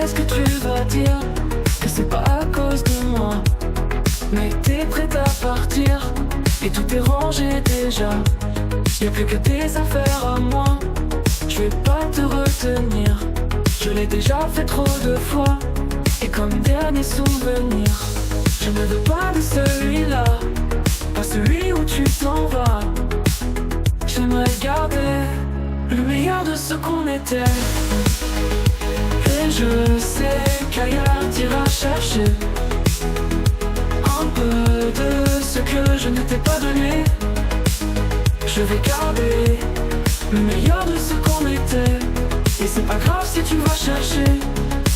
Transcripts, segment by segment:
ce que tu vas dire, que c'est pas à cause de moi, mais t'es prête à partir, et tout est rangé déjà. Y'a plus que tes affaires à moi, je vais pas te retenir. Je l'ai déjà fait trop de fois, et comme dernier souvenir, je ne veux pas de celui-là, pas celui où tu t'en vas. J'aimerais garder le meilleur de ce qu'on était. Et je sais qu'ailleurs t'iras chercher un peu de ce que je ne t'ai pas donné. Je vais garder le meilleur de ce qu'on était. Et c'est pas grave si tu vas chercher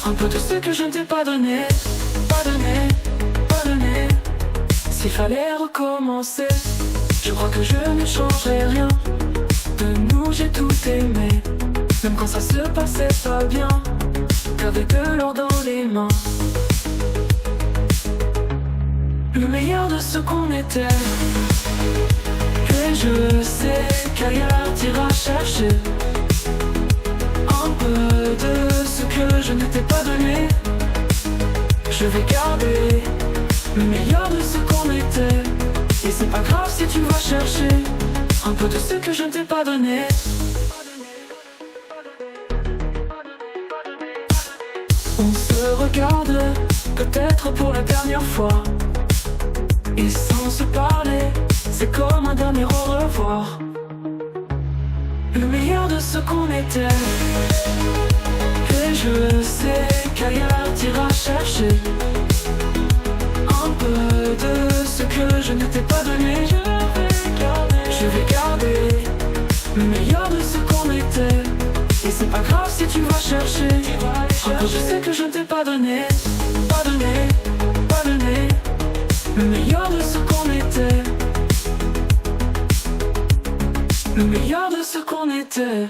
un peu de ce que je ne t'ai pas donné. Pas donné, pas donné. S'il fallait recommencer, je crois que je ne changerais rien. De nous j'ai tout aimé, même quand ça se passait pas bien, qu'avec de l'or dans les mains. Le meilleur de ce qu'on était. Et je sais qu'ailleurs t'iras chercher un peu de ce que je ne t'ai pas donné. Je vais garder le meilleur de ce qu'on était. Et c'est pas grave si tu vas chercher un peu de ce que je ne t'ai pas donné. On se regarde, peut-être pour la dernière fois, et sans se parler, c'est comme un dernier au revoir. Le meilleur de ce qu'on était. Et je sais qu'ailleurs t'iras chercher un peu de ce que je ne t'ai pas donné. Je vais garder le meilleur de ce qu'on était. Et c'est pas grave si tu vas chercher un peu de ce que je ne t'ai pas donné. Pas donné, pas donné. Le meilleur de ce qu'on était. Le meilleur de ce qu'on était.